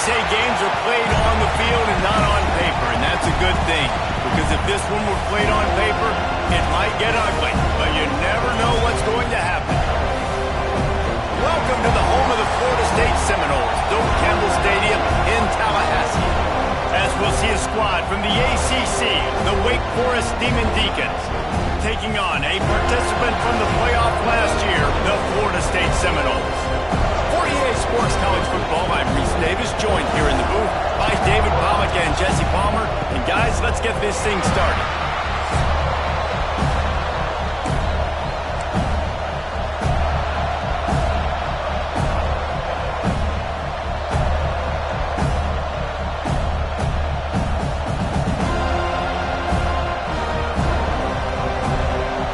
say games are played on the field and not on paper, and that's a good thing. Because if this one were played on paper, it might get ugly, but you never know what's going to happen. Welcome to the home of the Florida State Seminoles, Doak Campbell Stadium in Tallahassee. As we'll see a squad from the ACC, the Wake Forest Demon Deacons, taking on a participant from the playoff last year, the Florida State Seminoles. For EA Sports College Football, I'm Reese Davis, joined here in the booth by David Pollack and Jesse Palmer. And guys, let's get this thing started.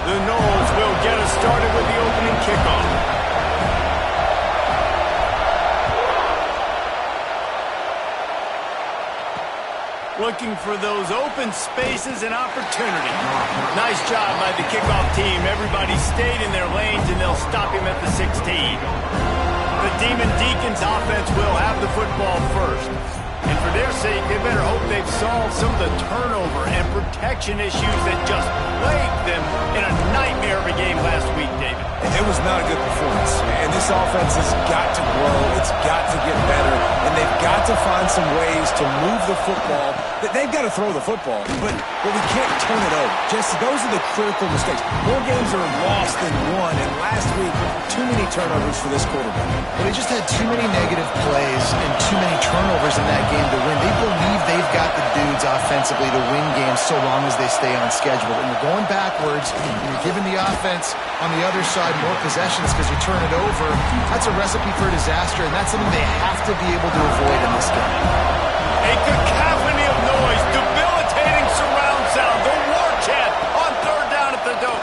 The Noles will get us started with the opening kickoff. Looking for those open spaces and opportunity. Nice job by the kickoff team. Everybody stayed in their lanes, and they'll stop him at the 16. The Demon Deacons offense will have the football first. And for their sake, they better hope they've solved some of the turnover and protection issues that just plagued them in a nightmare of a game last week, David. It was not a good performance, and this offense has got to grow. It's got to get better, and they've got to find some ways to move the football. They've got to throw the football, but we can't turn it over. Jesse, those are the critical mistakes. More games are lost than won, and last week, too many turnovers for this quarterback. Well, they just had too many negative plays and too many turnovers in that game to win. They believe they've got the dudes offensively to win games so long as they stay on schedule. But when you're going backwards, and you're giving the offense on the other side more possessions because you turn it over, that's a recipe for disaster, and that's something they have to be able to avoid in this game. A cacophony of noise, debilitating surround sound, the war chant on third down at the Doak.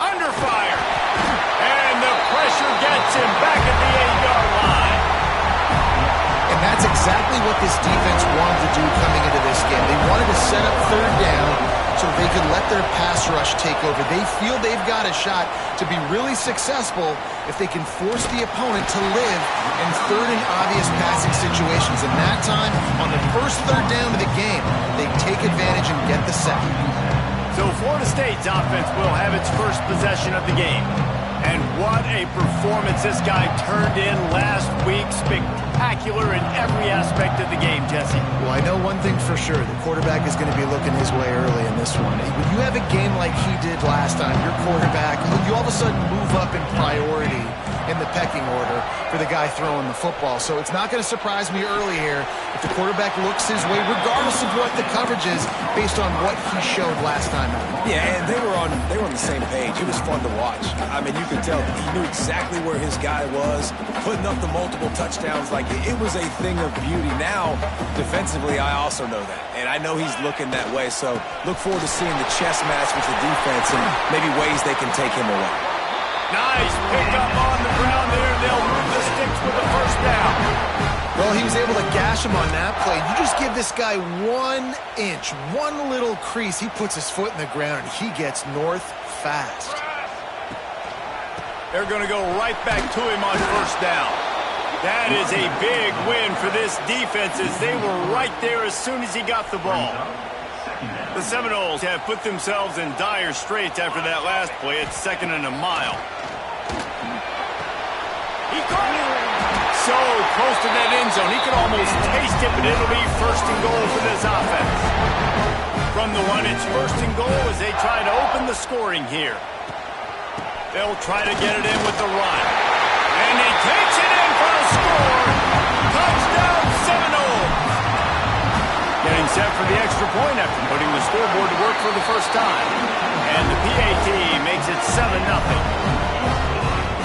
Under fire. And the pressure gets him back at the 8-yard line. And that's exactly what this defense wanted to do coming into this game. They wanted to set up third down so they could let their pass rush take over. They feel they've got a shot to be really successful if they can force the opponent to live in third and obvious passing situations. And that time, on the first third down of the game, they take advantage and get the sack. So Florida State's offense will have its first possession of the game. And what a performance this guy turned in last week. Spectacular in every aspect of the game, Jesse. Well, I know one thing for sure. The quarterback is going to be looking his way early in this one. When you have a game like he did last time, your quarterback, you all of a sudden move up in priority in the pecking order for the guy throwing the football. So it's not going to surprise me early here if the quarterback looks his way, regardless of what the coverage is, based on what he showed last time out. Yeah, and they were on the same page. It was fun to watch. I mean, you could tell he knew exactly where his guy was, putting up the multiple touchdowns. Like, it was a thing of beauty. Now, defensively, I also know that. And I know he's looking that way. So look forward to seeing the chess match with the defense and maybe ways they can take him away. Nice pickup on the ground there. They'll move the sticks with the first down. Well, he was able to gash him on that play. You just give this guy 1 inch, one little crease. He puts his foot in the ground, and he gets north fast. They're going to go right back to him on first down. That is a big win for this defense as they were right there as soon as he got the ball. The Seminoles have put themselves in dire straits after that last play. It's 2nd and a mile. He caught it. So close to that end zone. He could almost taste it, but it'll be 1st and goal for this offense. From the one, it's 1st and goal as they try to open the scoring here. They'll try to get it in with the run. And he takes it in for a score. Touchdown, Seminoles. Getting set for the extra point after putting the scoreboard to work for the first time. And the PAT makes it 7-0.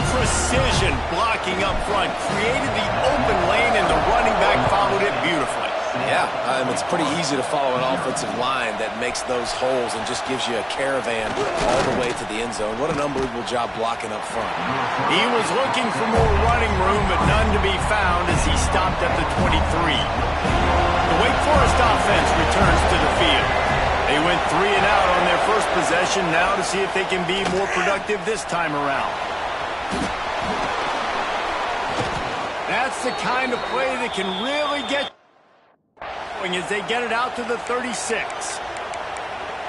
Precision blocking up front created the open lane, and the running back followed it beautifully. Yeah, it's pretty easy to follow an offensive line that makes those holes and just gives you a caravan all the way to the end zone. What an unbelievable job blocking up front. He was looking for more running room, but none to be found as he stopped at the 23. The Wake Forest offense returns to the field. They went 3 and out on their first possession, now to see if they can be more productive this time around. That's the kind of play that can really get going as they get it out to the 36.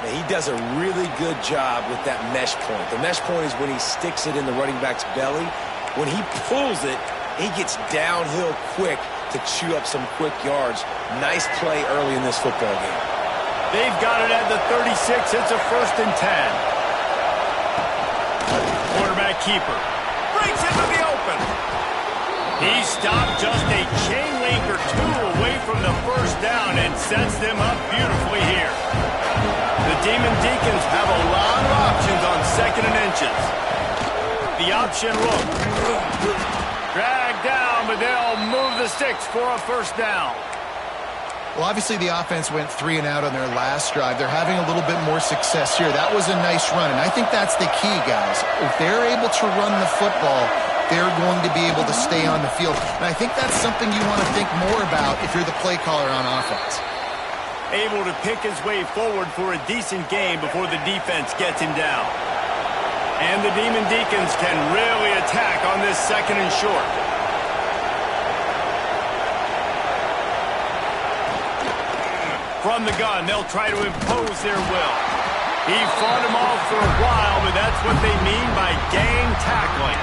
Man, he does a really good job with that mesh point. The mesh point is when he sticks it in the running back's belly. When he pulls it, he gets downhill quick to chew up some quick yards. Nice play early in this football game. They've got it at the 36. It's a 1st and 10. Quarterback keeper breaks into the open. He stopped just a chain link or two away from the 1st down and sets them up beautifully here. The Demon Deacons have a lot of options on 2nd and inches. The option look. Dragged down, but they'll move the sticks for a 1st down. Well, obviously the offense went 3 and out on their last drive. They're having a little bit more success here. That was a nice run, and I think that's the key, guys. If they're able to run the football, they're going to be able to stay on the field. And I think that's something you want to think more about if you're the play caller on offense. Able to pick his way forward for a decent game before the defense gets him down. And the Demon Deacons can really attack on this 2nd and short. From the gun, they'll try to impose their will. He fought them off for a while, but that's what they mean by gang tackling.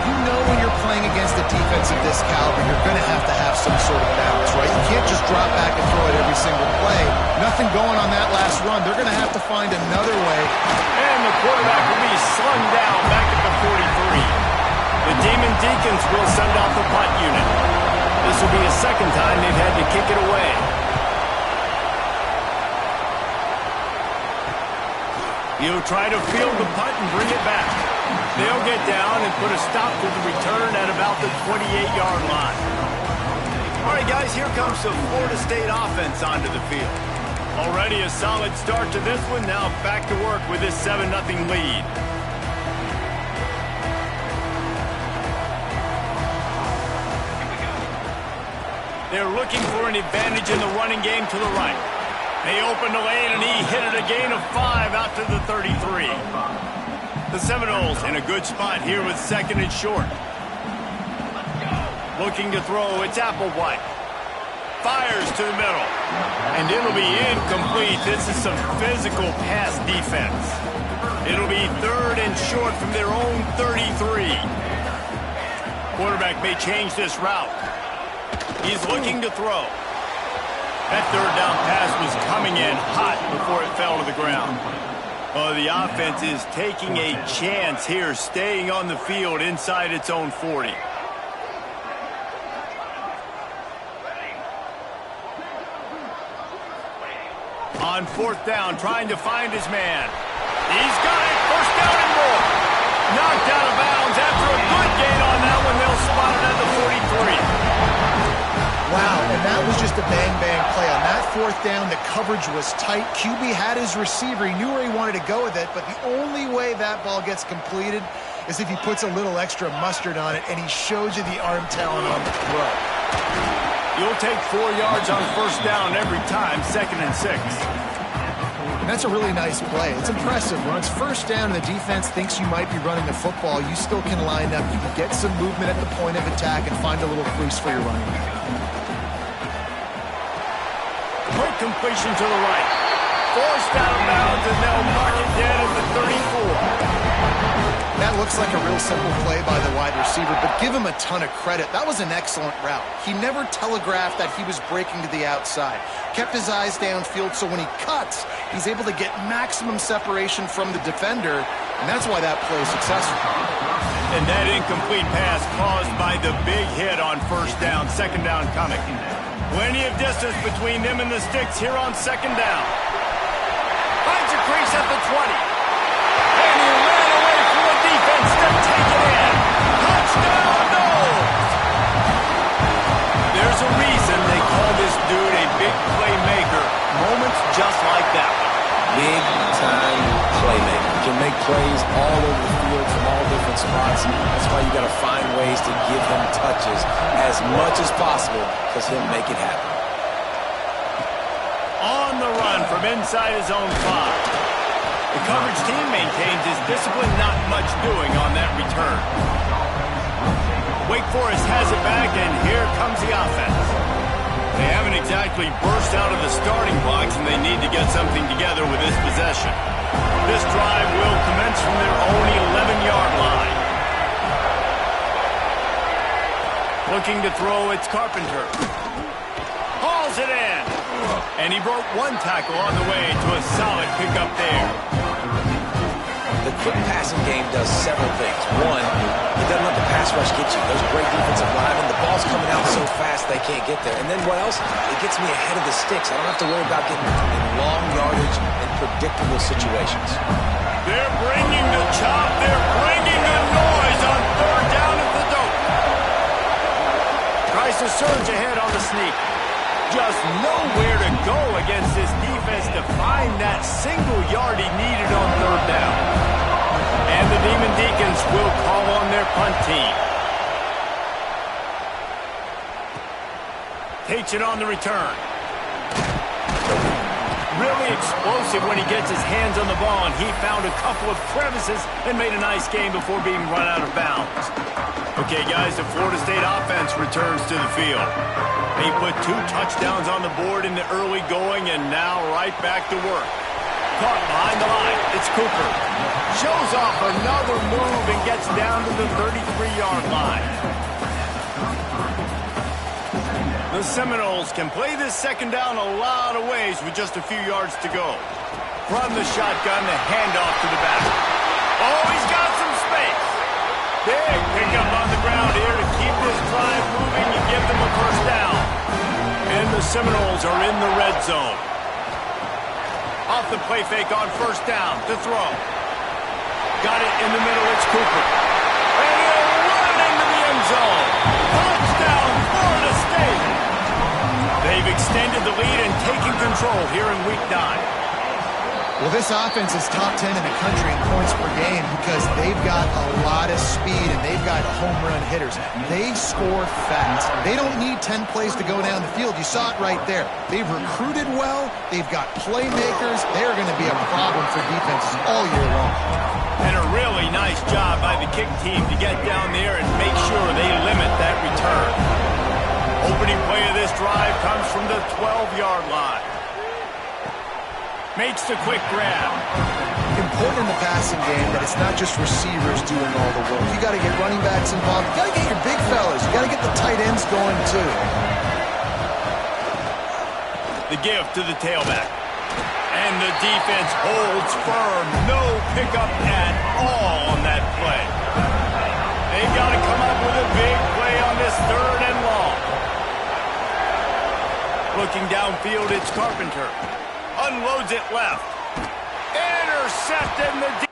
You know when you're playing against a defense of this caliber, you're going to have some sort of balance, right? You can't just drop back and throw it every single play. Nothing going on that last run. They're going to have to find another way. And the quarterback will be slung down back at the 43. The Demon Deacons will send out the punt unit. This will be a 2nd time they've had to kick it away. He'll try to field the punt and bring it back. They'll get down and put a stop to the return at about the 28-yard line. All right, guys, here comes the Florida State offense onto the field. Already a solid start to this one. Now back to work with this 7-0 lead. They're looking for an advantage in the running game to the right. They opened the lane, and he hit it a gain of 5 out to the 33. The Seminoles in a good spot here with 2nd and short. Looking to throw, it's Applewhite. Fires to the middle. And it'll be incomplete. This is some physical pass defense. It'll be 3rd and short from their own 33. Quarterback may change this route. He's looking to throw. That 3rd down pass was coming in hot before it fell to the ground. The offense is taking a chance here, staying on the field inside its own 40. On 4th down, trying to find his man. He's got it. 1st down and more. Knocked out of bounds after a good gain on that one. They'll spot it at the 43. Wow, and that was just a bang-bang play. On that 4th down, the coverage was tight. QB had his receiver. He knew where he wanted to go with it, but the only way that ball gets completed is if he puts a little extra mustard on it, and he shows you the arm talent on the throw. You'll take 4 yards on 1st down every time, 2nd and 6. And that's a really nice play. It's impressive. When it's 1st down and the defense thinks you might be running the football, you still can line up. You can get some movement at the point of attack and find a little crease for your running back. Quick completion to the right. Forced out of bounds, and they'll mark it dead at the 34. That looks like a real simple play by the wide receiver, but give him a ton of credit. That was an excellent route. He never telegraphed that he was breaking to the outside. Kept his eyes downfield, so when he cuts, he's able to get maximum separation from the defender, and that's why that play is successful. And that incomplete pass caused by the big hit on 1st down, 2nd down coming. Plenty of distance between them and the sticks here on 2nd down. Finds a crease at the 20. And he ran away from the defense to take it in. Touchdown, Noles! There's a reason they call this dude a big playmaker. Moments just like that one. Big-time playmaker. Can make plays all over the field from all different spots. That's why you got to find ways to give him touches as much as possible, because he'll make it happen. On the run from inside his own 5. The coverage team maintains his discipline, not much doing on that return. Wake Forest has it back, and here comes the offense. They haven't exactly burst out of the starting blocks, and they need to get something together with this possession. This drive will commence from their own 11-yard line. Looking to throw, it's Carpenter. Hauls it in. And he broke one tackle on the way to a solid pickup there. The quick passing game does several things. One, it doesn't let the pass rush get you. There's great defensive linemen. The ball's coming out so fast they can't get there. And then what else? It gets me ahead of the sticks. I don't have to worry about getting in long yardage and predictable situations. They're bringing the chop. They're bringing the noise on third down at the dope. Tries to surge ahead on the sneak. Just nowhere to go against this defense to find that single yard he needed on third down. And the Demon Deacons will call on their punt team. Takes it on the return. Really explosive when he gets his hands on the ball, and he found a couple of crevices and made a nice game before being run out of bounds. Okay, guys, the Florida State offense returns to the field. They put 2 touchdowns on the board in the early going, and now right back to work. Caught behind the line. It's Cooper. Shows off another move and gets down to the 33-yard line. The Seminoles can play this second down a lot of ways with just a few yards to go. From the shotgun, the handoff to the back. Oh, he's got some space. Big pickup on the ground here to keep this drive moving and give them a first down. And the Seminoles are in the red zone. Off the play fake on first down to throw. Got it in the middle, it's Cooper. And he'll run into the end zone. Touchdown, Florida State. They've extended the lead and taken control here in Week 9. Well, this offense is top 10 in the country in points per game because they've got a lot of speed and they've got home run hitters. They score fast. They don't need 10 plays to go down the field. You saw it right there. They've recruited well. They've got playmakers. They're going to be a problem for defenses all year long. And a really nice job by the kick team to get down there and make sure they limit that return. Opening play of this drive comes from the 12-yard line. Makes the quick grab. Important in the passing game that it's not just receivers doing all the work. You got to get running backs involved. You got to get your big fellas. You got to get the tight ends going too. The give to the tailback. And the defense holds firm. No pickup at all on that play. They've got to come up with a big play on this third and long. Looking downfield, it's Carpenter. Unloads it left. Intercepted the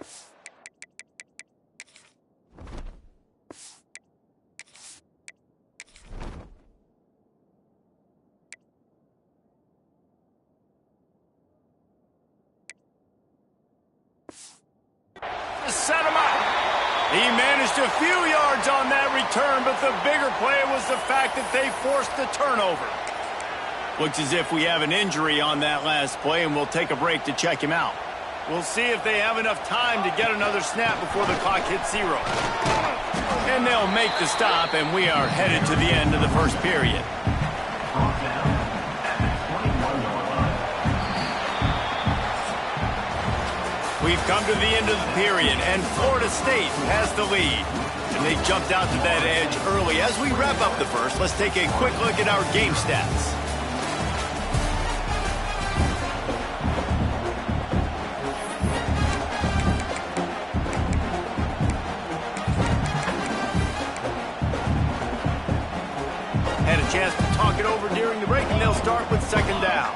set him up. He managed a few yards on that return, but the bigger play was the fact that they forced the turnover. Looks as if we have an injury on that last play, and we'll take a break to check him out. We'll see if they have enough time to get another snap before the clock hits 0. And they'll make the stop, and we are headed to the end of the first period. We've come to the end of the period, and Florida State has the lead. And they jumped out to that edge early. As we wrap up the first, let's take a quick look at our game stats. Had a chance to talk it over during the break, and they'll start with second down.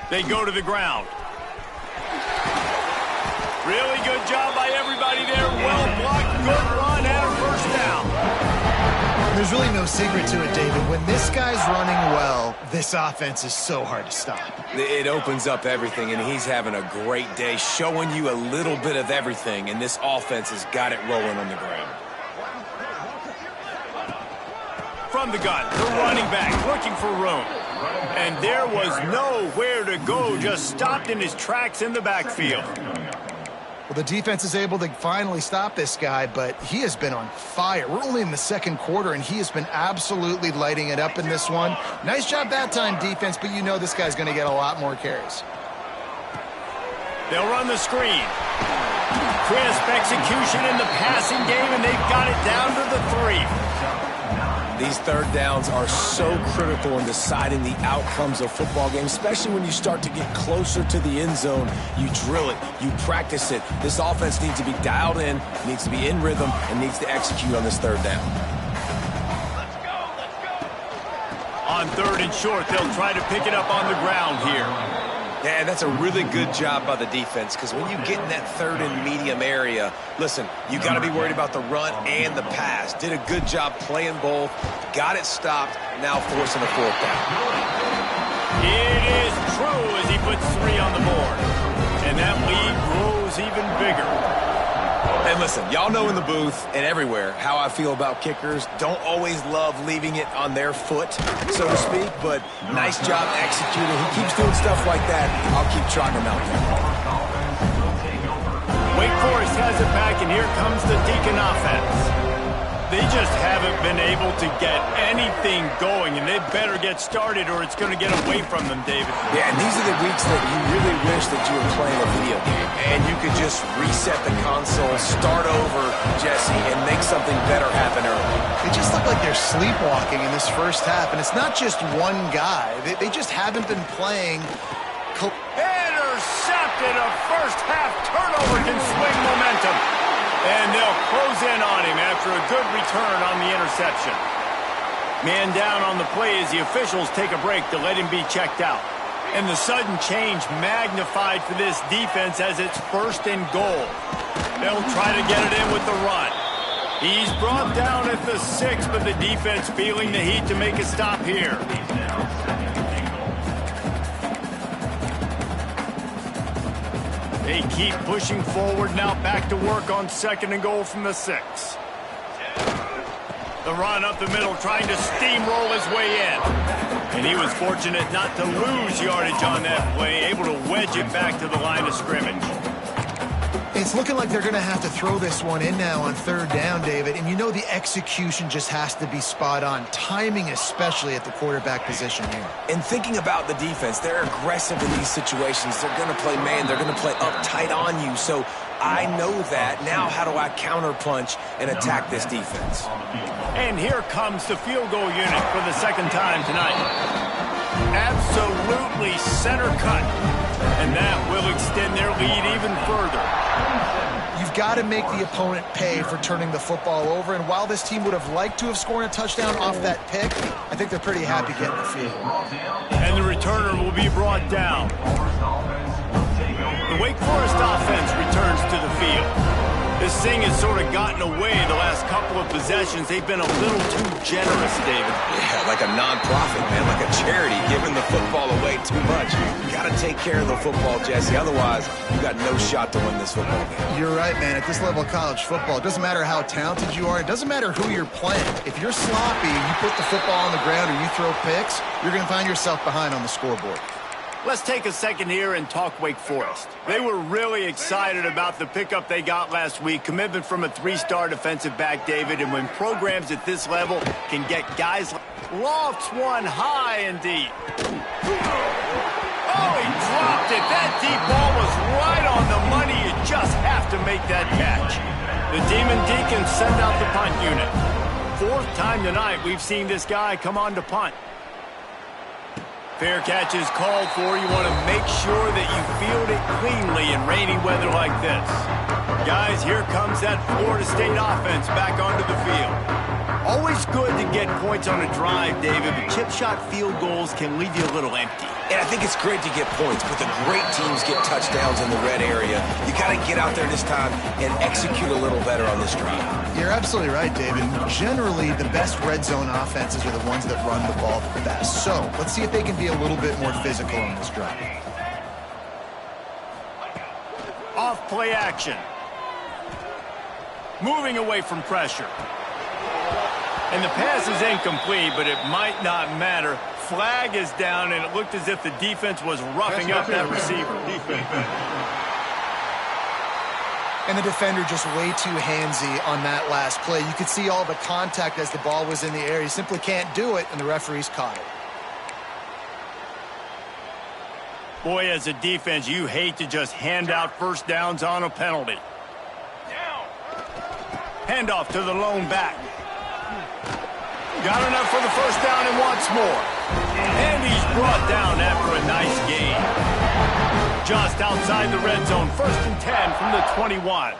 They go to the ground. Really good job by everybody there. Well blocked, good run, and a first down. There's really no secret to it, David. When this guy's running well, this offense is so hard to stop. It opens up everything, and he's having a great day, showing you a little bit of everything, and this offense has got it rolling on the ground. From the gun, the running back looking for room. And there was nowhere to go, just stopped in his tracks in the backfield. Well, the defense is able to finally stop this guy, but he has been on fire. We're only in the second quarter, and he has been absolutely lighting it up in this one. Nice job that time, defense, but you know this guy's going to get a lot more carries. They'll run the screen. Crisp execution in the passing game, and they've got it down to the 3. These third downs are so critical in deciding the outcomes of football games, especially when you start to get closer to the end zone. You drill it, you practice it. This offense needs to be dialed in, needs to be in rhythm, and needs to execute on this third down. On 3rd and short, they'll try to pick it up on the ground here. Yeah, that's a really good job by the defense, because when you get in that 3rd and medium area, listen, you got to be worried about the run and the pass. Did a good job playing both, got it stopped, now forcing a 4th down. It is true as he puts 3 on the board. And that lead grows even bigger. And listen, y'all know in the booth and everywhere how I feel about kickers. Don't always love leaving it on their foot, so to speak, but nice job executing. He keeps doing stuff like that. I'll keep trotting him out there. Wake Forest has it back, and here comes the Deacon offense. They just haven't been able to get anything going, and they better get started or it's going to get away from them, David. Yeah, and these are the weeks that you really wish that you were playing a video game, and you could just reset the console, start over, Jesse, and make something better happen early. They just look like they're sleepwalking in this first half, and it's not just one guy. They just haven't been playing. Intercepted. A first-half turnover can swing momentum. And they'll close in on him after a good return on the interception. Man down on the play as the officials take a break to let him be checked out. And the sudden change magnified for this defense as it's 1st and goal. They'll try to get it in with the run. He's brought down at the 6, but the defense feeling the heat to make a stop here. They keep pushing forward, now back to work on 2nd and goal from the 6. The run up the middle, trying to steamroll his way in. And he was fortunate not to lose yardage on that play, able to wedge it back to the line of scrimmage. It's looking like they're going to have to throw this one in now on 3rd down, David. And you know the execution just has to be spot on. Timing especially at the quarterback position here. And thinking about the defense, they're aggressive in these situations. They're going to play man. They're going to play uptight on you. So I know that. Now how do I counterpunch and attack this defense? And here comes the field goal unit for the 2nd time tonight. Absolutely center cut. And that will extend their lead even further. You've got to make the opponent pay for turning the football over. And while this team would have liked to have scored a touchdown off that pick, I think they're pretty happy getting the field. And the returner will be brought down. The Wake Forest offense returns to the field. This thing has sort of gotten away the last couple of possessions. They've been a little too generous, David. Yeah, like a non-profit, man, like a charity, giving the football away too much. You got to take care of the football, Jesse. Otherwise, you got no shot to win this football game. You're right, man. At this level of college football, it doesn't matter how talented you are. It doesn't matter who you're playing. If you're sloppy and you put the football on the ground or you throw picks, you're going to find yourself behind on the scoreboard. Let's take a second here and talk Wake Forest. They were really excited about the pickup they got last week. Commitment from a 3-star defensive back, David. And when programs at this level can get guys like lofts one high and deep. Oh, he dropped it. That deep ball was right on the money. You just have to make that catch. The Demon Deacons send out the punt unit. 4th time tonight we've seen this guy come on to punt. Fair catch is called for. You want to make sure that you field it cleanly in rainy weather like this. Guys, here comes that Florida State offense back onto the field. Always good to get points on a drive, David, but chip shot field goals can leave you a little empty. And I think it's great to get points, but the great teams get touchdowns in the red area. You got to get out there this time and execute a little better on this drive. You're absolutely right, David. Generally, the best red zone offenses are the ones that run the ball the best. So let's see if they can be a little bit more physical on this drive. Off play action. Moving away from pressure. And the pass is incomplete, but it might not matter. Flag is down, and it looked as if the defense was roughing up that receiver. And the defender just way too handsy on that last play. You could see all the contact as the ball was in the air. He simply can't do it, and the referees caught it. Boy, as a defense, you hate to just hand out first downs on a penalty. Handoff to the lone back. Got enough for the first down and wants more. And he's brought down after a nice gain. Just outside the red zone, 1st and 10 from the 21.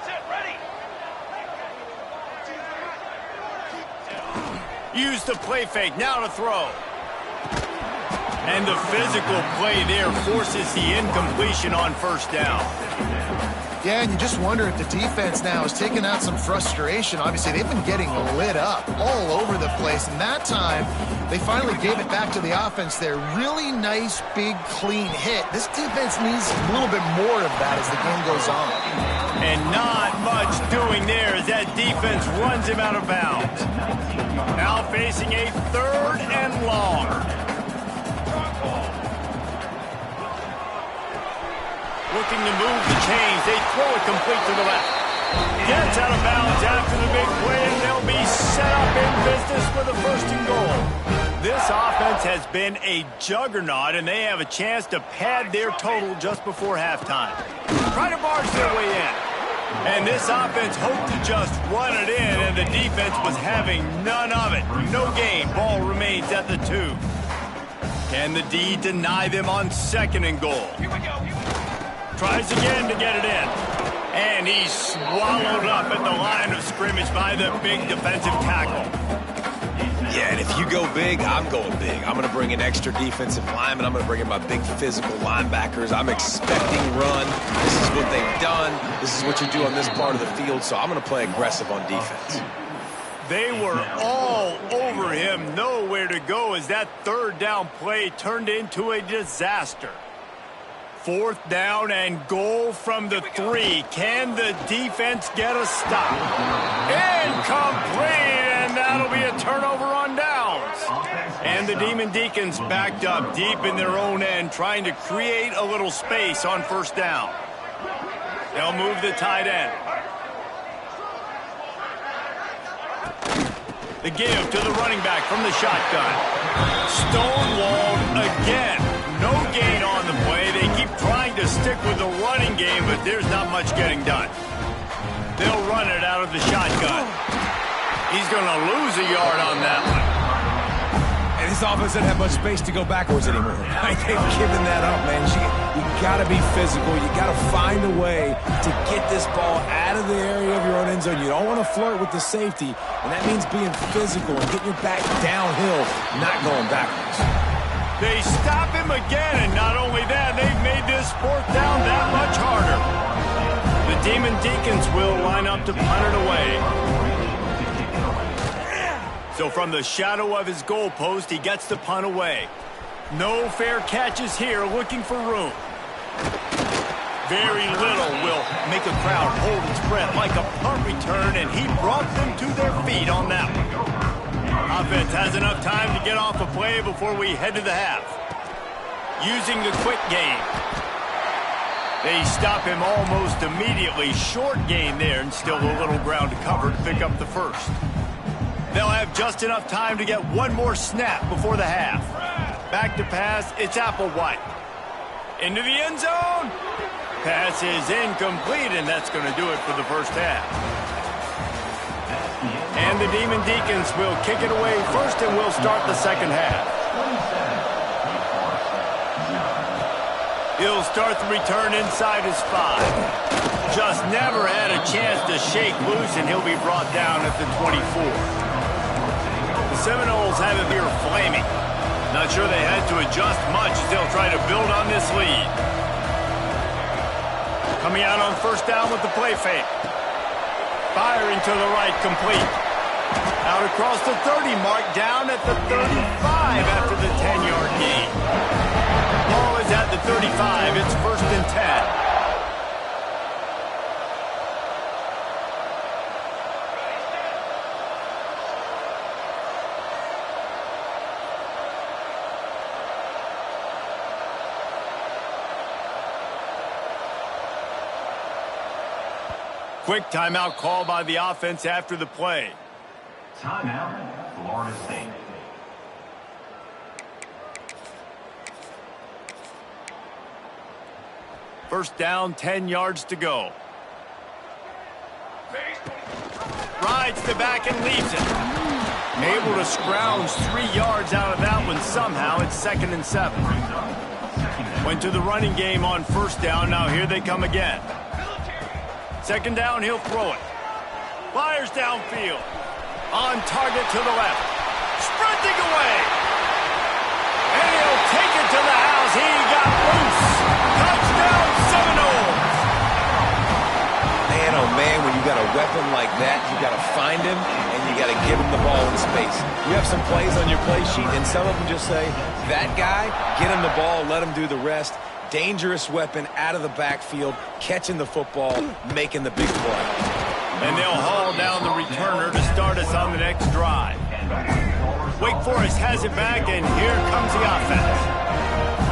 Set, ready. Use the play fake, now to throw. And the physical play there forces the incompletion on first down. Yeah, and you just wonder if the defense now is taking out some frustration. Obviously, they've been getting lit up all over the place. And that time, they finally gave it back to the offense there. Really nice, big, clean hit. This defense needs a little bit more of that as the game goes on. And not much doing there as that defense runs him out of bounds. Now facing a 3rd and long. Looking to move the chains. They throw it complete to the left. Gets out of bounds after the big play, and they'll be set up in business with a 1st and goal. This offense has been a juggernaut, and they have a chance to pad their total just before halftime. Try to barge their way in. And this offense hoped to just run it in, and the defense was having none of it. No gain. Ball remains at the 2. Can the D deny them on 2nd and goal? Here we go. Tries again to get it in. And he's swallowed up at the line of scrimmage by the big defensive tackle. Yeah, and if you go big, I'm going big. I'm going to bring in extra defensive linemen. I'm going to bring in my big physical linebackers. I'm expecting run. This is what they've done. This is what you do on this part of the field, so I'm going to play aggressive on defense. They were all over him. Nowhere to go as that 3rd down play turned into a disaster. 4th down and goal from the 3. Can the defense get a stop? Incomplete, and that'll be a turnover on downs. And the Demon Deacons backed up deep in their own end, trying to create a little space on 1st down. They'll move the tight end. The give to the running back from the shotgun. Stonewalled again. No gain on the play. They keep trying to stick with the running game, but there's not much getting done. They'll run it out of the shotgun. He's going to lose a yard on that one. And this offense doesn't have much space to go backwards anymore. They've given that up, man. You got to be physical. You got to find a way to get this ball out of the area of your own end zone. You don't want to flirt with the safety, and that means being physical and getting your back downhill, not going backwards. They stop him again, and not only that, they've made this 4th down that much harder. The Demon Deacons will line up to punt it away. So from the shadow of his goalpost, he gets the punt away. No fair catches here, looking for room. Very little will make a crowd hold its breath like a punt return, and he brought them to their feet on that one. Offense has enough time to get off a play before we head to the half. Using the quick game. They stop him almost immediately. Short gain there, and still a little ground to cover to pick up the 1st. They'll have just enough time to get one more snap before the half. Back to pass, it's Applewhite. Into the end zone. Pass is incomplete, and that's going to do it for the 1st half. And the Demon Deacons will kick it away first, and we'll start the 2nd half. He'll start the return inside his 5. just never had a chance to shake loose, and he'll be brought down at the 24. The Seminoles have it here flaming. Not sure they had to adjust much as they'll try to build on this lead. Coming out on first down with the play fake. Firing to the right, complete. Out across the 30 mark, down at the 35 after the 10-yard gain. Ball is at the 35. It's 1st and 10. Quick timeout call by the offense after the play. Timeout, Florida State. First down, 10 yards to go. Rides the back and leaves it. Able to scrounge 3 yards out of that one somehow. It's 2nd and 7. Went to the running game on first down. Now here they come again. 2nd down, he'll throw it. Fires downfield. On target to the left. Sprinting away. And he'll take it to the house. He got loose. Touchdown, Seminoles. Man, oh man, when you got a weapon like that, you got to find him and you got to give him the ball in space. You have some plays on your play sheet, and some of them just say, that guy, get him the ball, let him do the rest. Dangerous weapon out of the backfield, catching the football, making the big play. And they'll haul down the returner to start us on the next drive. Wake Forest has it back, and here comes the offense.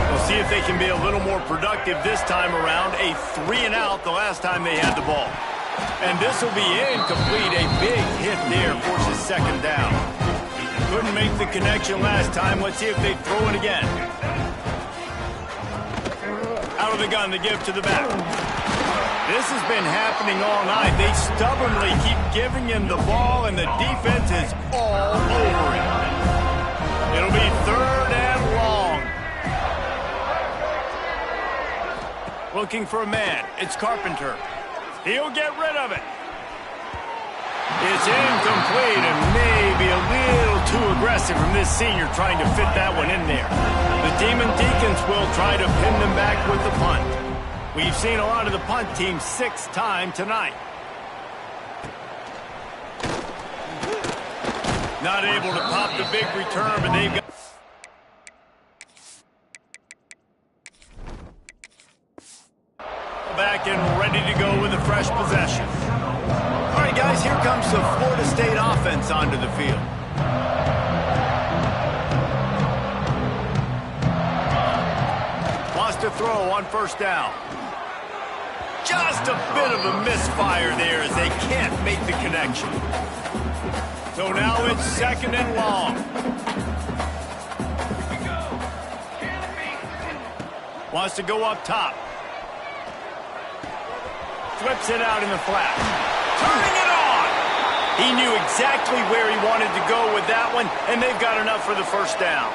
We'll see if they can be a little more productive this time around. A 3-and-out the last time they had the ball. And this will be incomplete. A big hit there forces 2nd down. Couldn't make the connection last time. Let's see if they throw it again. Out of the gun, the give to the back. This has been happening all night. They stubbornly keep giving him the ball, and the defense is all over him. It'll be 3rd and long. Looking for a man. It's Carpenter. He'll get rid of it. It's incomplete and maybe a little too aggressive from this senior trying to fit that one in there. The Demon Deacons will try to pin them back with the punt. We've seen a lot of the punt team 6 times tonight. Not able to pop the big return, but they've got... back and ready to go with a fresh possession. All right, guys, here comes the Florida State offense onto the field. Wants to throw on first down. Just a bit of a misfire there as they can't make the connection. So now it's 2nd and long. Wants to go up top. Flips it out in the flat. Turning it on. He knew exactly where he wanted to go with that one, and they've got enough for the first down.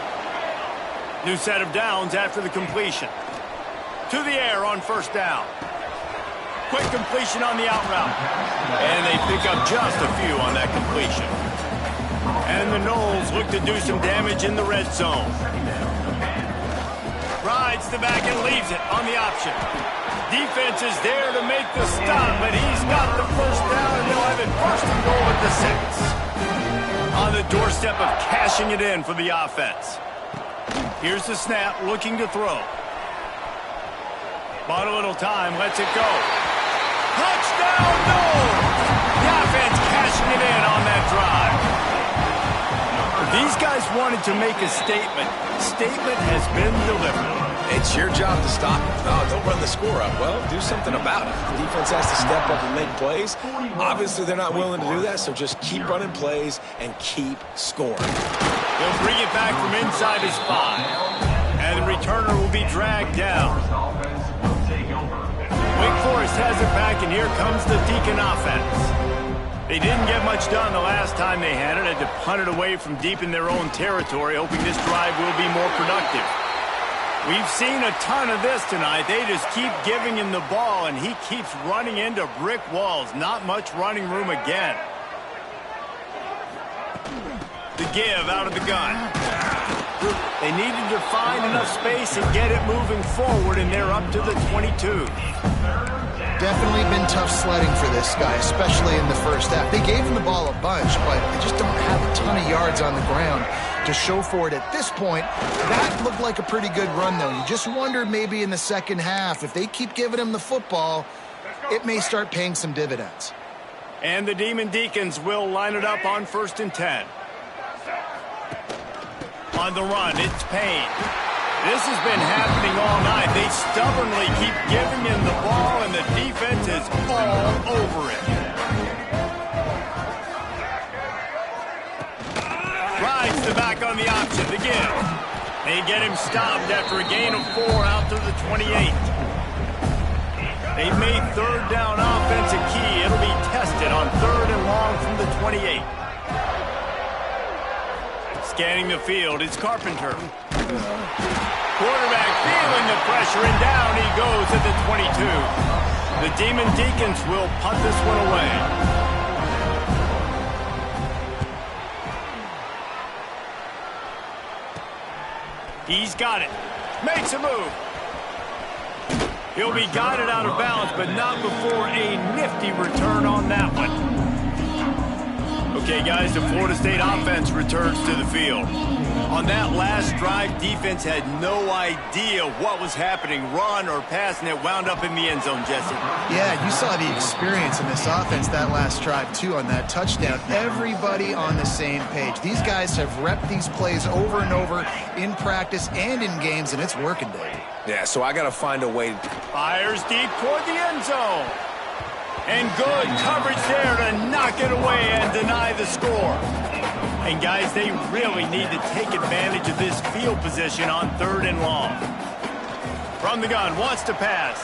New set of downs after the completion. To the air on first down. Quick completion on the out route. And they pick up just a few on that completion. And the Noles look to do some damage in the red zone. Rides the back and leaves it on the option. Defense is there to make the stop, but he's got the first down, and they'll have it 1st and goal at the 6. On the doorstep of cashing it in for the offense. Here's the snap, looking to throw. Bought a little time, lets it go. Touchdown, Noles! The offense cashing it in on that drive. These guys wanted to make a statement. Statement has been delivered. It's your job to stop it. No, don't run the score up. Well, do something about it. The defense has to step up and make plays. Obviously, they're not willing to do that, so just keep running plays and keep scoring. They'll bring it back from inside his 5. And the returner will be dragged down. Wake Forest has it back, and here comes the Deacon offense. They didn't get much done the last time they had it. Had to punt it away from deep in their own territory, hoping this drive will be more productive. We've seen a ton of this tonight. They just keep giving him the ball, and he keeps running into brick walls. Not much running room again. The give out of the gun. They needed to find enough space and get it moving forward, and they're up to the 22. Definitely been tough sledding for this guy, especially in the first half. They gave him the ball a bunch, but they just don't have a ton of yards on the ground to show for it at this point. That looked like a pretty good run, though. You just wonder maybe in the second half, if they keep giving him the football, it may start paying some dividends. And the Demon Deacons will line it up on 1st and 10. On the run, it's Payne. This has been happening all night. They stubbornly keep giving him the ball, and the defense is all over it. Rides the back on the option. The give. They get him stopped after a gain of 4 out to the 28. They've made 3rd down offense a key. It'll be tested on 3rd and long from the 28. Scanning the field, it's Carpenter. Quarterback feeling the pressure, and down he goes at the 22. The Demon Deacons will punt this one away. He's got it. Makes a move. He'll be guided out of bounds, but not before a nifty return on that one. Okay, guys, the Florida State offense returns to the field. On that last drive, defense had no idea what was happening, run or pass, and it wound up in the end zone, Jesse. Yeah, you saw the experience in this offense that last drive, too, on that touchdown. Everybody on the same page. These guys have repped these plays over and over in practice and in games, and it's working, Dave. Yeah, so I got to find a way. Fires deep toward the end zone. And good coverage there to knock it away and deny the score. And, guys, they really need to take advantage of this field position on 3rd and long. From the gun, wants to pass.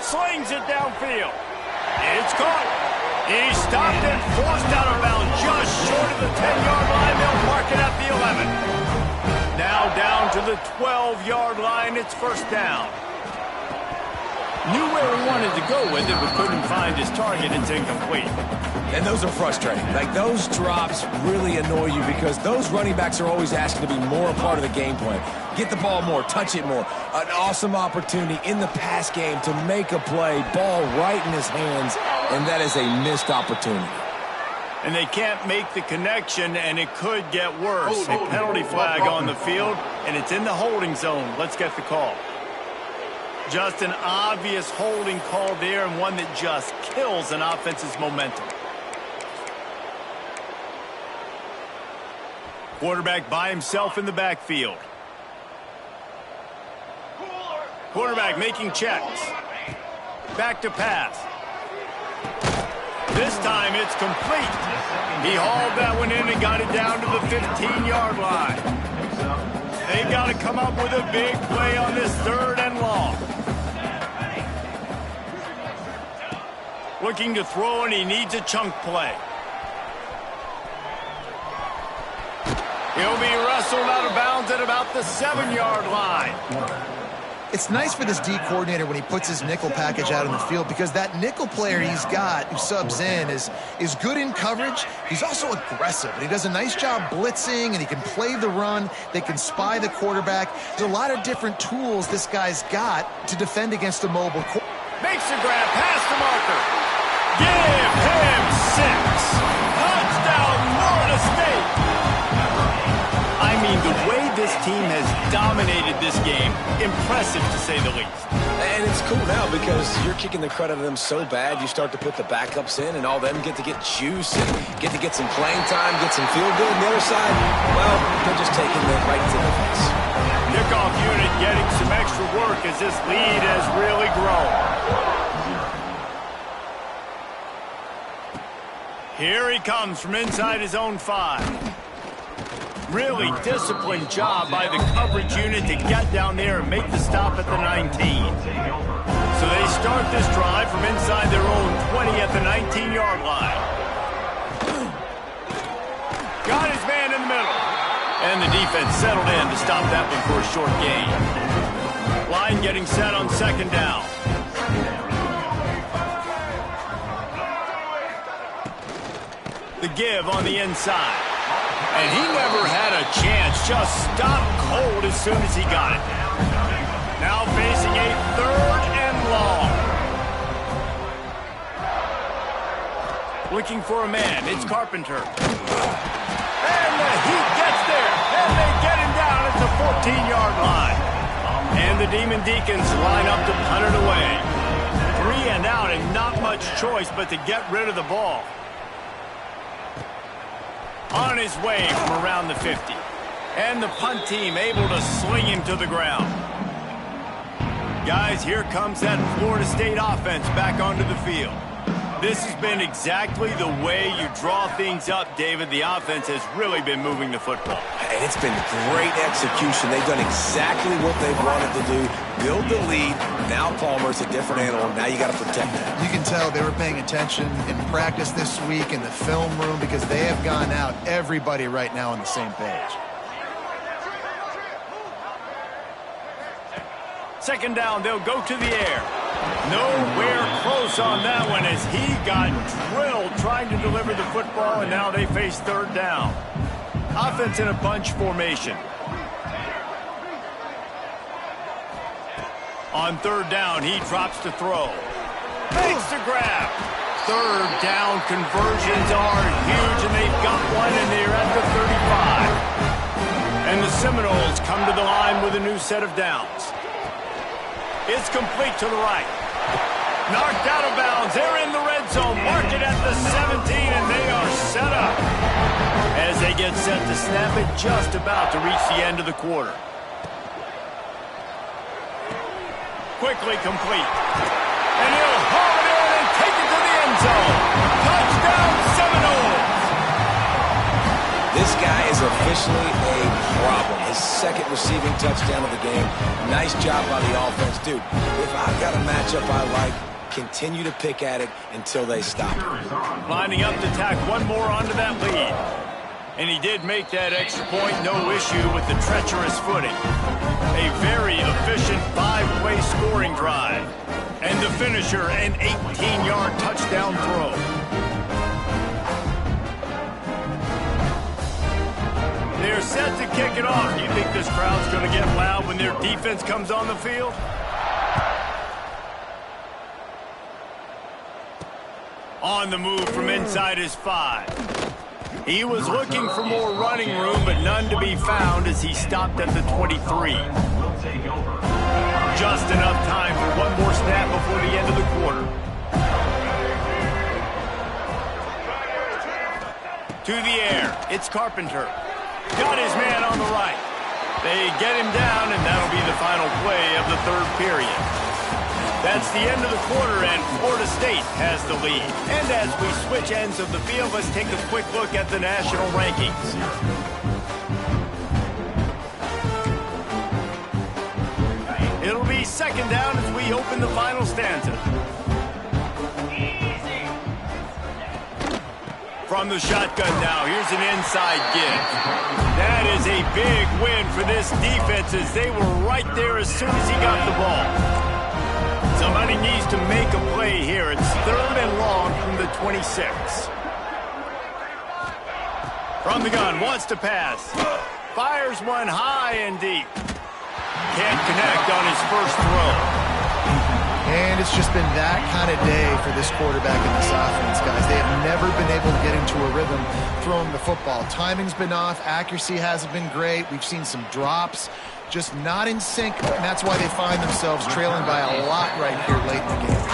Slings it downfield. It's caught. He's stopped and forced out of bounds just short of the 10-yard line. They'll mark it at the 11. Now down to the 12-yard line. It's 1st down. Knew where he wanted to go with it, but couldn't find his target. It's incomplete. And those are frustrating. Like, those drops really annoy you because those running backs are always asking to be more a part of the game plan. Get the ball more, touch it more. An awesome opportunity in the pass game to make a play, ball right in his hands, and that is a missed opportunity. And they can't make the connection, and it could get worse. A penalty flag on the field, and it's in the holding zone. Let's get the call. Just an obvious holding call there, and one that just kills an offense's momentum. Quarterback by himself in the backfield. Quarterback making checks. Back to pass. This time it's complete. He hauled that one in and got it down to the 15-yard line. They've got to come up with a big play on this 3rd and long. Looking to throw, and he needs a chunk play. He'll be wrestled out of bounds at about the 7-yard line. It's nice for this D coordinator when he puts his nickel package out on the field because that nickel player he's got who subs in is good in coverage. He's also aggressive, and he does a nice job blitzing, and he can play the run. They can spy the quarterback. There's a lot of different tools this guy's got to defend against a mobile quarterback. Makes the grab past the marker. Give him 6. Touchdown, Florida State. I mean, the way this team has dominated this game, impressive to say the least. And it's cool now because you're kicking the credit of them so bad, you start to put the backups in, and all them get to get juice and get to get some playing time, get some feel good. On the other side, well, they're just taking it right to the face. Kickoff unit getting some extra work as this lead has really grown. Here he comes from inside his own 5. Really disciplined job by the coverage unit to get down there and make the stop at the 19. So they start this drive from inside their own 20 at the 19-yard line. Got his man in the middle. And the defense settled in to stop that one for a short gain. Line getting set on second down. The give on the inside. And he never had a chance. Just stopped cold as soon as he got it. Now facing a 3rd and long. Looking for a man. It's Carpenter. And he gets there. And they get him down at the 14-yard line. And the Demon Deacons line up to punt it away. 3 and out and not much choice but to get rid of the ball. On his way from around the 50. And the punt team able to sling him to the ground. Guys, here comes that Florida State offense back onto the field. This has been exactly the way you draw things up, David. The offense has really been moving the football. And it's been great execution. They've done exactly what they wanted to do. Build the lead. Now Palmer's a different animal. Now you got to protect that. You can tell they were paying attention in practice this week in the film room because they have gone out, everybody right now on the same page. Second down, they'll go to the air. Nowhere close on that one as he got drilled trying to deliver the football, and now they face 3rd down. Offense in a bunch formation. On 3rd down, he drops to throw. Makes the grab. 3rd down conversions are huge, and they've got one, and they're at the 35. And the Seminoles come to the line with a new set of downs. It's complete to the right. Knocked out of bounds. They're in the red zone. Mark it at the 17, and they are set up. As they get set to snap it, just about to reach the end of the quarter. Quickly complete. And he'll haul it in and take it to the end zone. Touchdown, Seminoles! This guy is officially a problem. His 2nd receiving touchdown of the game. Nice job by the offense. Dude, if I've got a matchup I like, continue to pick at it until they stop. Lining up to tack one more onto that lead. And he did make that extra point, no issue with the treacherous footing. A very efficient 5-play scoring drive. And the finisher, an 18-yard touchdown throw. They're set to kick it off. Do you think this crowd's going to get loud when their defense comes on the field? On the move from inside his 5. He was looking for more running room, but none to be found as he stopped at the 23. Just enough time for one more snap before the end of the quarter. To the air, it's Carpenter. Got his man on the right. They get him down, and that'll be the final play of the 3rd period. That's the end of the quarter, and Florida State has the lead. And as we switch ends of the field, let's take a quick look at the national rankings. It'll be 2nd down as we open the final stanza. From the shotgun now, here's an inside give. That is a big win for this defense as they were right there as soon as he got the ball. Somebody needs to make a play here. It's 3rd and long from the 26. From the gun, wants to pass. Fires one high and deep. Can't connect on his first throw. And it's just been that kind of day for this quarterback and this offense, guys. They have never been able to get into a rhythm throwing the football. Timing's been off. Accuracy hasn't been great. We've seen some drops. Just not in sync, and that's why they find themselves trailing by a lot right here late in the game.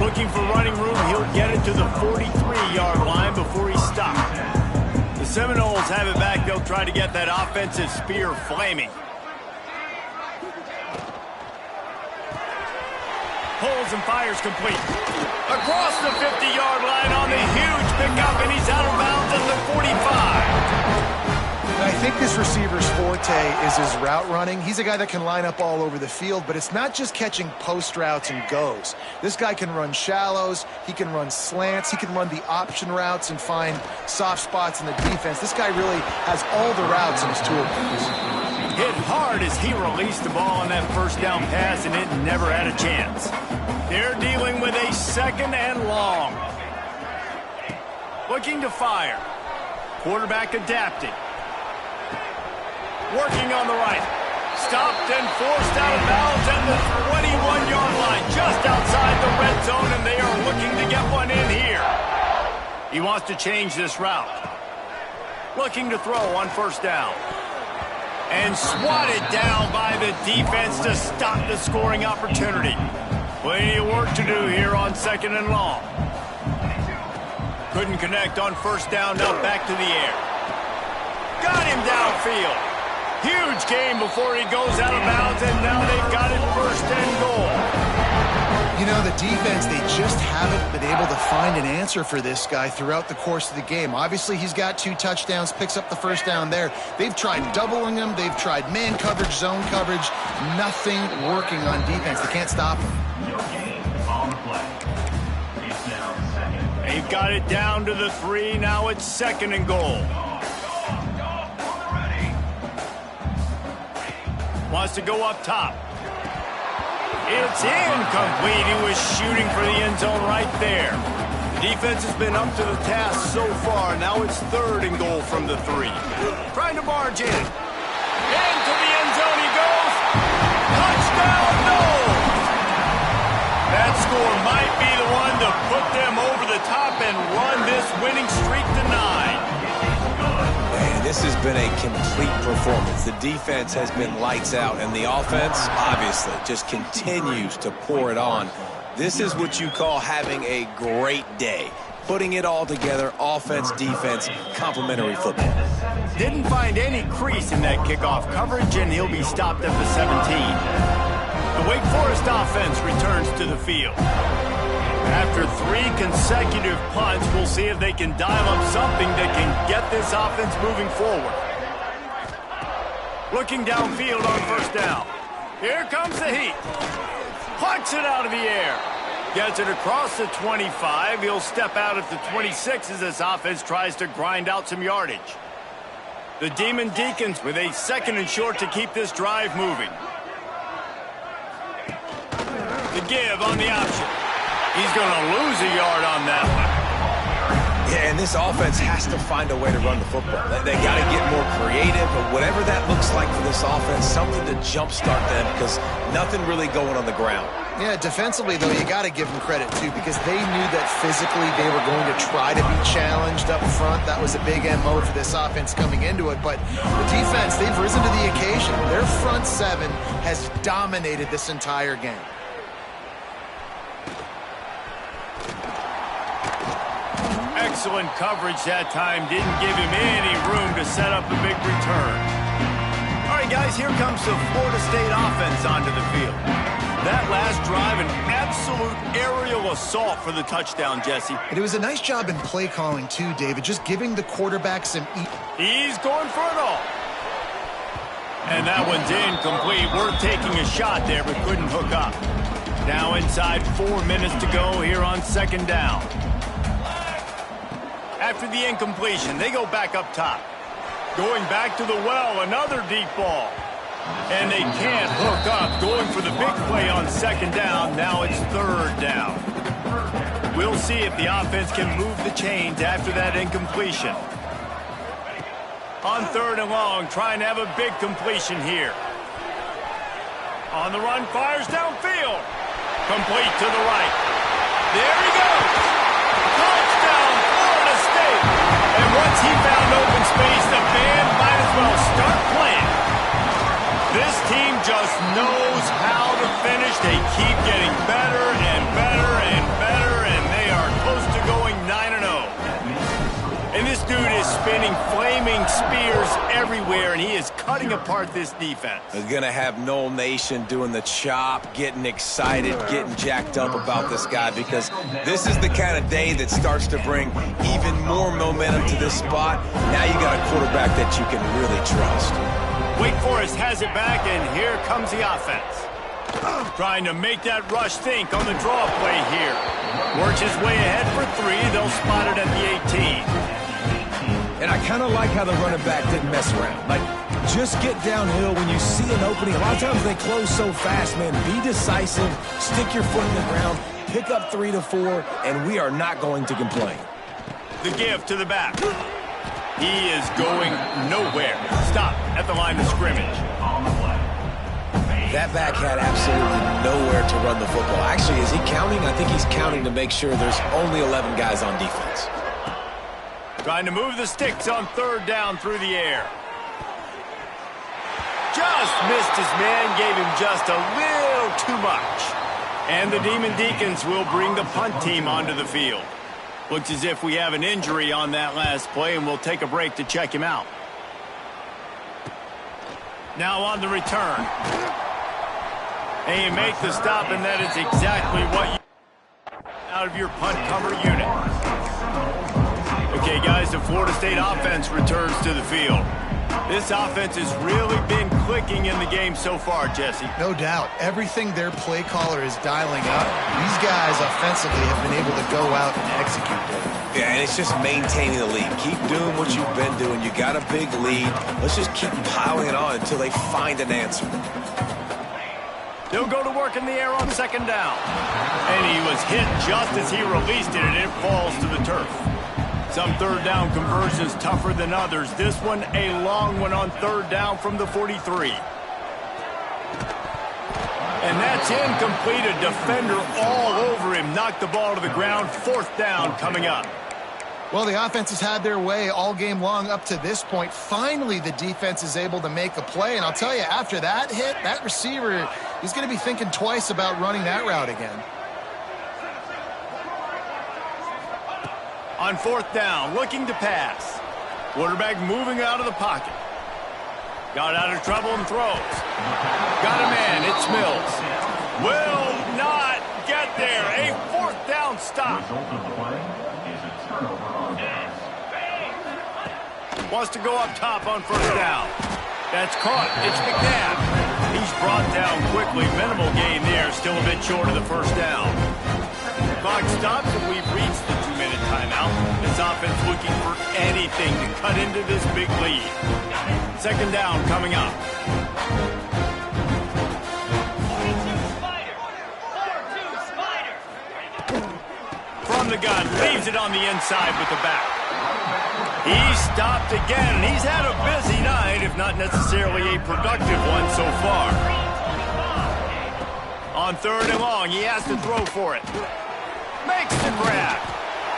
Looking for running room, he'll get it to the 43-yard line before he stopped. The Seminoles have it back. They'll try to get that offensive spear flaming. Pulls and fires complete. Across the 50-yard line on the huge pickup, and he's out of bounds at the 45. I think this receiver's forte is his route running. He's a guy that can line up all over the field, but it's not just catching post routes and goes. This guy can run shallows, he can run slants, he can run the option routes and find soft spots in the defense. This guy really has all the routes in his toolbox. Hit hard as he released the ball on that first down pass, and it never had a chance. They're dealing with a 2nd and long. Looking to fire. Quarterback adapting. Working on the right. Stopped and forced out of bounds at the 21-yard line, just outside the red zone, and they are looking to get one in here. He wants to change this route. Looking to throw on 1st down. And swatted down by the defense to stop the scoring opportunity. Plenty of work to do here on 2nd and long. Couldn't connect on 1st down, now back to the air. Got him downfield. Huge game before he goes out of bounds, and now they've got it 1st and goal. You know, the defense, they just haven't been able to find an answer for this guy throughout the course of the game. Obviously, he's got 2 touchdowns, picks up the 1st down there. They've tried doubling him. They've tried man coverage, zone coverage. Nothing working on defense. They can't stop him. They've got it down to the 3. Now it's 2nd and goal. Wants to go up top. It's incomplete. He was shooting for the end zone right there. The defense has been up to the task so far. Now it's 3rd and goal from the 3. Trying to barge in. Into the end zone he goes. Touchdown, no! That score might be the one to put them over the top and run this winning streak to 9. Man, this has been a complete performance. The defense has been lights out, and the offense, obviously, just continues to pour it on. This is what you call having a great day. Putting it all together, offense, defense, complementary football. Didn't find any crease in that kickoff coverage, and he'll be stopped at the 17. The Wake Forest offense returns to the field. After 3 consecutive punts, we'll see if they can dial up something that can get this offense moving forward. Looking downfield on 1st down. Here comes the heat. Plucks it out of the air. Gets it across the 25. He'll step out at the 26 as this offense tries to grind out some yardage. The Demon Deacons with a 2nd and short to keep this drive moving. The give on the option. He's going to lose a yard on that one. Yeah, and this offense has to find a way to run the football. They got to get more creative, but whatever that looks like for this offense, something to jumpstart them because nothing really going on the ground. Yeah, defensively, though, you got to give them credit, too, because they knew that physically they were going to try to be challenged up front. That was a big MO for this offense coming into it. But the defense, they've risen to the occasion. Their front 7 has dominated this entire game. Excellent coverage that time. Didn't give him any room to set up a big return. All right, guys, here comes the Florida State offense onto the field. That last drive, an absolute aerial assault for the touchdown, Jesse. And it was a nice job in play calling, too, David, just giving the quarterback some... He's going for it all. And that one's incomplete. Worth taking a shot there, but couldn't hook up. Now inside 4 minutes to go here on 2nd down. After the incompletion, they go back up top. Going back to the well, another deep ball. And they can't hook up. Going for the big play on 2nd down. Now it's 3rd down. We'll see if the offense can move the chains after that incompletion. On 3rd and long, trying to have a big completion here. On the run, fires downfield. Complete to the right. There he goes. Touchdown, Florida State. And once he found open space, the band might as well start playing. This team just knows how to finish. They keep getting better and better and better, and they are close to going 9-0. And this dude is spinning flaming spears everywhere, and he is cutting cutting apart this defense. They're going to have Noel Nation doing the chop, getting excited, getting jacked up about this guy, because this is the kind of day that starts to bring even more momentum to this spot. Now you got a quarterback that you can really trust. Wake Forest has it back, and here comes the offense. Trying to make that rush think on the draw play here. Works his way ahead for 3. They'll spot it at the 18. And I kind of like how the running back didn't mess around. Like, just get downhill when you see an opening. A lot of times they close so fast, man. Be decisive, stick your foot in the ground, pick up 3 to 4, and we are not going to complain. The give to the back. He is going nowhere. Stop at the line of scrimmage. That back had absolutely nowhere to run the football. Actually, is he counting? I think he's counting to make sure there's only 11 guys on defense. Trying to move the sticks on 3rd down through the air. Just missed his man, gave him just a little too much. And the Demon Deacons will bring the punt team onto the field. Looks as if we have an injury on that last play, and we'll take a break to check him out. Now on the return. And you make the stop, and that is exactly what you out of your punt cover unit. Okay, guys, the Florida State offense returns to the field. This offense has really been clicking in the game so far, Jesse. No doubt. Everything their play caller is dialing up, these guys offensively have been able to go out and execute. Yeah, and it's just maintaining the lead. Keep doing what you've been doing. You got a big lead. Let's just keep piling it on until they find an answer. They'll go to work in the air on 2nd down. And he was hit just as he released it, and it falls to the turf. Some 3rd down conversions tougher than others. This one a long one on 3rd down from the 43. And that's incomplete. A defender all over him. Knocked the ball to the ground. 4th down coming up. Well, the offense has had their way all game long up to this point. Finally, the defense is able to make a play. And I'll tell you, after that hit, that receiver, he's going to be thinking twice about running that route again. On 4th down, looking to pass. Quarterback moving out of the pocket. Got out of trouble and throws. Got a man, it's Mills. Will not get there. A 4th down stop. Wants to go up top on 1st down. That's caught. It's McNabb. He's brought down quickly. Minimal gain there. Still a bit short of the 1st down. Clock stops, and we've reached the 2-minute timeout. This offense looking for anything to cut into this big lead. 2nd down coming up. From the gun, leaves it on the inside with the back. He's stopped again, and he's had a busy night, if not necessarily a productive one so far. On 3rd and long, he has to throw for it. Makes the grab.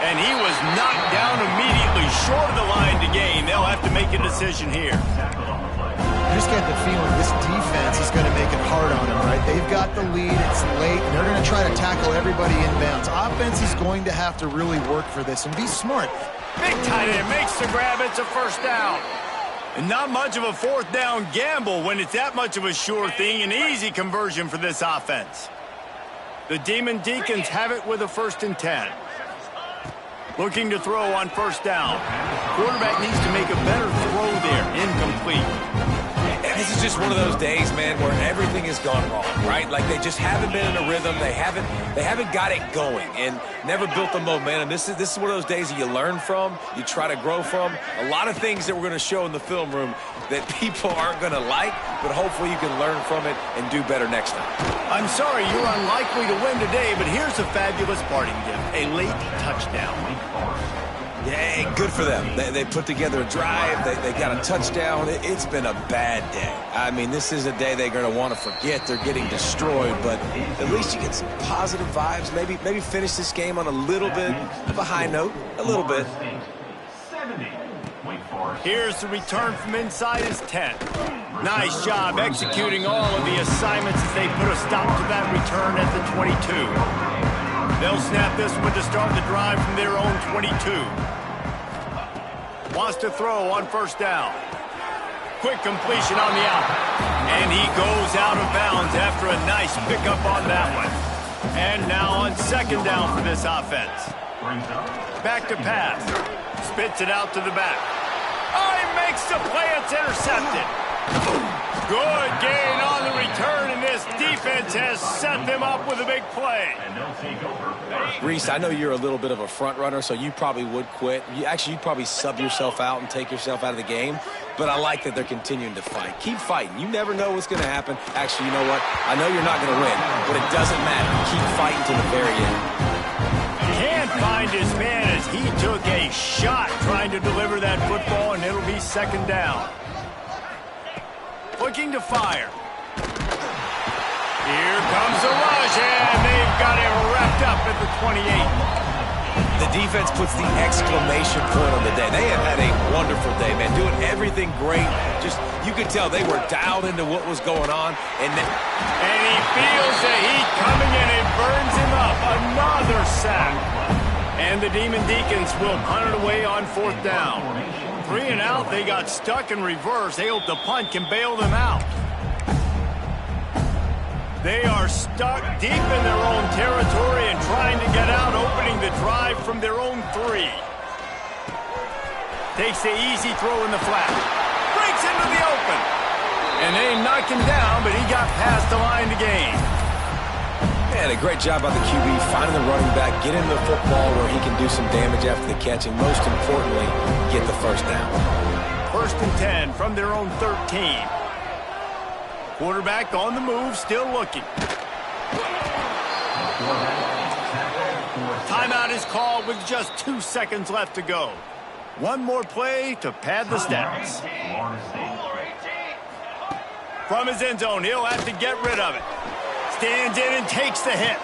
And he was knocked down immediately short of the line to gain. They'll have to make a decision here. I just get the feeling this defense is going to make it hard on them, right? They've got the lead, it's late, and they're going to try to tackle everybody inbounds. Offense is going to have to really work for this and be smart. Big tight end makes the grab. It's a 1st down. And not much of a 4th down gamble when it's that much of a sure thing. An easy conversion for this offense. The Demon Deacons have it with a 1st and 10. Looking to throw on 1st down. Quarterback needs to make a better throw there. Incomplete. And this is just one of those days, man, where everything has gone wrong, right? Like they just haven't been in a rhythm. They haven't got it going and never built the momentum. This is one of those days that you learn from, you try to grow from. A lot of things that we're going to show in the film room that people aren't going to like, but hopefully you can learn from it and do better next time. I'm sorry you're unlikely to win today, but here's a fabulous parting gift. A late touchdown. Yeah, good for them. They put together a drive. They got a touchdown. It's been a bad day. I mean, this is a day they're going to want to forget. They're getting destroyed, but at least you get some positive vibes. Maybe finish this game on a little bit of a high note. A little bit. Here's the return from inside his 10. Nice job executing all of the assignments as they put a stop to that return at the 22. They'll snap this one to start the drive from their own 22. Wants to throw on 1st down. quick completion on the out. And he goes out of bounds after a nice pickup on that one. And now on second down for this offense. Back to pass. Spits it out to the back. Oh, he makes the play. It's intercepted. Good gain on the return, and this defense has set them up with a big play. Reese, I know you're a little bit of a front runner, so you probably would quit. You'd probably sub yourself out and take yourself out of the game. But I like that they're continuing to fight. Keep fighting. You never know what's going to happen. Actually, you know what? I know you're not going to win, but it doesn't matter. Keep fighting to the very end. Can't find his man as he took a shot trying to deliver that football, and it'll be second down. Looking to fire. Here comes the rush, and they've got him wrapped up at the 28. The defense puts the exclamation point on the day. They have had a wonderful day, man, doing everything great. Just, you could tell they were dialed into what was going on. And he feels the heat coming, and it burns him up. Another sack. And the Demon Deacons will punt it away on fourth down. 3 and out, they got stuck in reverse. They hope the punt can bail them out. They are stuck deep in their own territory and trying to get out, opening the drive from their own 3. Takes the easy throw in the flat. Breaks into the open. And they knocked him down, but he got past the line to gain. Man, a great job by the QB, finding the running back, getting the football where he can do some damage after the catch, and most importantly, get the first down. 1st and 10 from their own 13. Quarterback on the move, still looking. Timeout is called with just 2 seconds left to go. One more play to pad the stats. From his end zone, he'll have to get rid of it. Stands in and takes the hit.